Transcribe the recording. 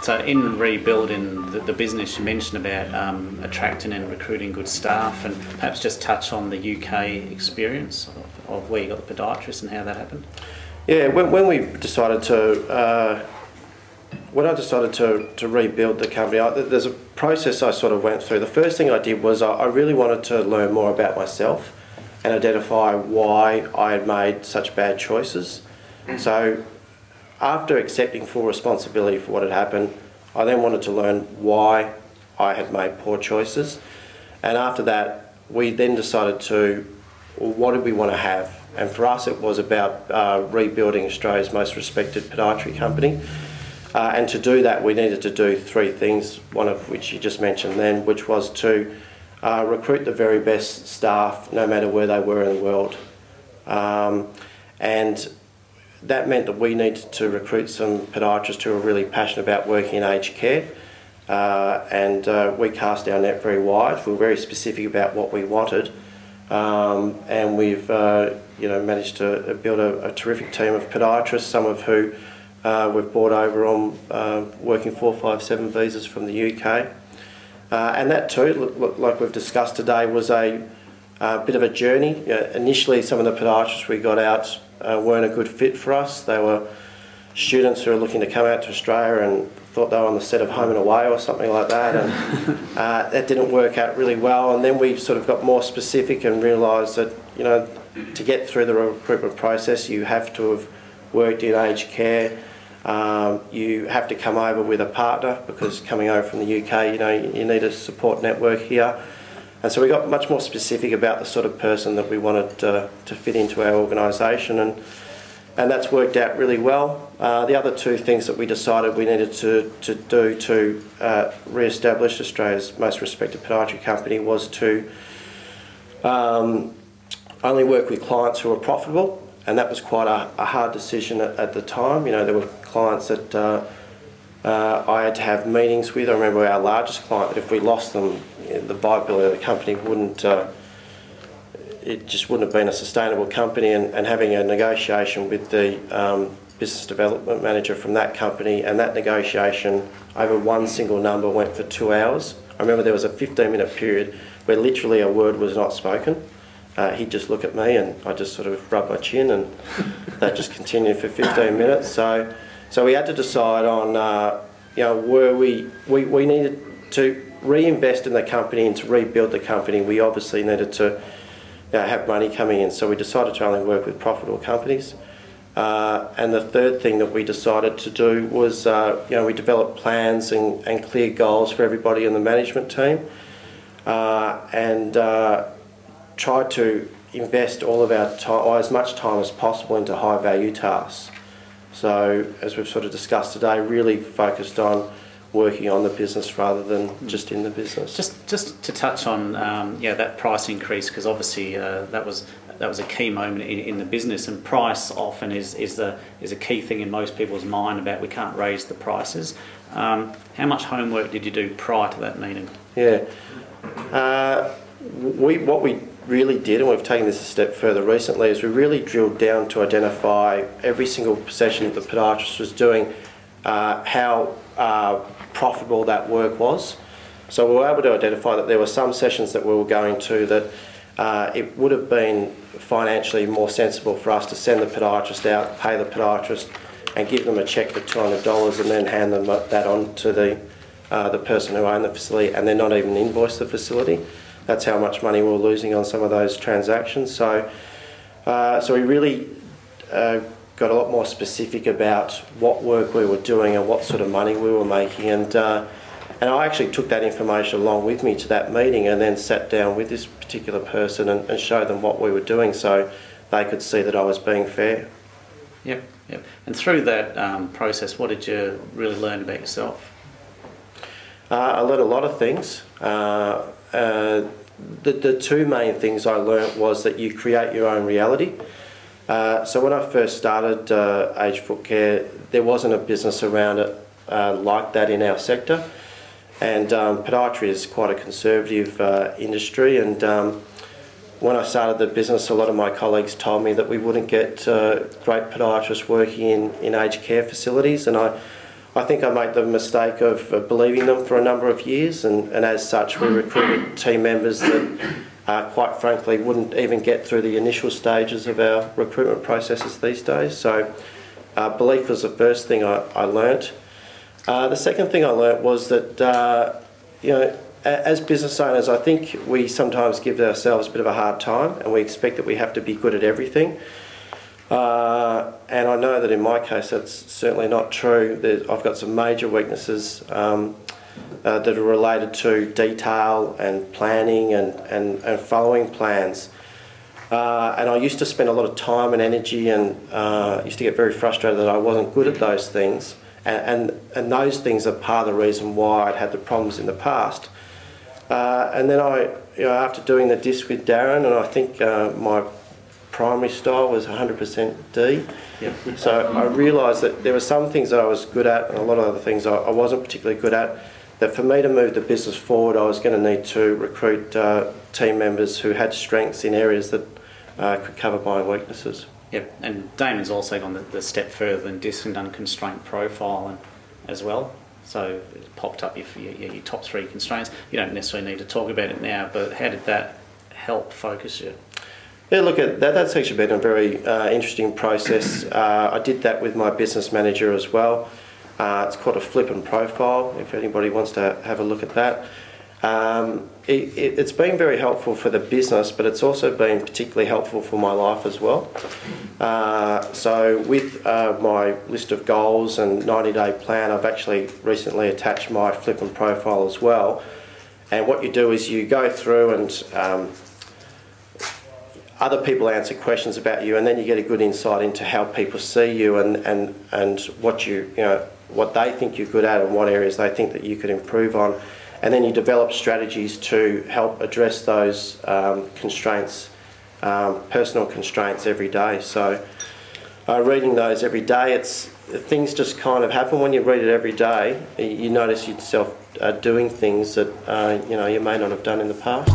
So in rebuilding the business, you mentioned about attracting and recruiting good staff, and perhaps just touch on the UK experience of where you got the podiatrist and how that happened. Yeah, when we decided to, when I decided to rebuild the company, there's a process I sort of went through. The first thing I did was I really wanted to learn more about myself and identify why I had made such bad choices. So after accepting full responsibility for what had happened, I then wanted to learn why I had made poor choices. And after that, we then decided to, well, what did we want to have? And for us, it was about rebuilding Australia's most respected podiatry company. And to do that, we needed to do three things, one of which you just mentioned then, which was to recruit the very best staff, no matter where they were in the world. And that meant that we needed to recruit some podiatrists who were really passionate about working in aged care. And we cast our net very wide. We were very specific about what we wanted. And we've managed to build a terrific team of podiatrists, some of who we've brought over on working 457 visas from the UK. And that too, like we've discussed today, was a bit of a journey. Initially, some of the podiatrists we got out weren't a good fit for us. They were students who were looking to come out to Australia and thought they were on the set of Home and Away or something like that, and that didn't work out really well. And then we sort of got more specific and realised that, you know, to get through the recruitment process, you have to have worked in aged care. You have to come over with a partner, because coming over from the UK, you need a support network here. And so we got much more specific about the sort of person that we wanted to fit into our organisation, and that's worked out really well. The other two things that we decided we needed to do to re-establish Australia's most respected podiatry company was to only work with clients who are profitable. And that was quite a hard decision at the time. You know, there were clients that I had to have meetings with. I remember our largest client, that if we lost them, the viability of the company wouldn't, it just wouldn't have been a sustainable company. And having a negotiation with the business development manager from that company, and that negotiation over one single number went for 2 hours. I remember there was a 15-minute period where literally a word was not spoken. He'd just look at me and I just sort of rub my chin, and that just continued for 15 minutes. So we had to decide on, were we needed to reinvest in the company and to rebuild the company. We obviously needed to have money coming in, so we decided to only work with profitable companies. And the third thing that we decided to do was, we developed plans and clear goals for everybody in the management team, and tried to invest all of our time, or as much time as possible, into high value tasks. So, as we've sort of discussed today, really focused on working on the business rather than just in the business. Just to touch on that price increase, because obviously that was a key moment in the business, and price often is a key thing in most people's mind about we can't raise the prices. How much homework did you do prior to that meeting? Yeah, what we really did, and we've taken this a step further recently, is we really drilled down to identify every single session that the podiatrist was doing, how profitable that work was. So we were able to identify that there were some sessions that we were going to that it would have been financially more sensible for us to send the podiatrist out, pay the podiatrist, and give them a cheque for $200 and then hand them that on to the person who owned the facility, and then not even invoice the facility. That's how much money we were losing on some of those transactions. So we really got a lot more specific about what work we were doing and what sort of money we were making. And I actually took that information along with me to that meeting, and then sat down with this particular person and showed them what we were doing, so they could see that I was being fair. Yep. And through that process, what did you really learn about yourself? I learned a lot of things. The two main things I learnt was that you create your own reality. So when I first started Aged Foot Care, there wasn't a business around it like that in our sector, and podiatry is quite a conservative industry, and when I started the business, a lot of my colleagues told me that we wouldn't get great podiatrists working in aged care facilities, and I think I made the mistake of believing them for a number of years, and as such we recruited team members that quite frankly wouldn't even get through the initial stages of our recruitment processes these days. So belief was the first thing I learnt. The second thing I learnt was that you know, as business owners, I think we sometimes give ourselves a bit of a hard time, and we expect that we have to be good at everything. And I know that in my case that's certainly not true. I've got some major weaknesses that are related to detail and planning and following plans. And I used to spend a lot of time and energy, and used to get very frustrated that I wasn't good at those things. And those things are part of the reason why I'd had the problems in the past. And then after doing the disc with Darren, and I think my primary style was 100% D. Yep. So I realised that there were some things that I was good at, and a lot of other things I wasn't particularly good at. That for me to move the business forward, I was going to need to recruit team members who had strengths in areas that could cover my weaknesses. Yep, and Damon's also gone the step further than disc and done constraint profile as well. So it popped up your top 3 constraints. You don't necessarily need to talk about it now, but how did that help focus you? Yeah, look, that's actually been a very interesting process. I did that with my business manager as well. It's called a flip and profile, if anybody wants to have a look at that. It's been very helpful for the business, but it's also been particularly helpful for my life as well. So with my list of goals and 90-day plan, I've actually recently attached my flip and profile as well. And what you do is you go through and other people answer questions about you, and then you get a good insight into how people see you and what they think you're good at and what areas they think that you could improve on. And then you develop strategies to help address those constraints, personal constraints every day. So reading those every day, things just kind of happen when you read it every day. You notice yourself doing things that you may not have done in the past.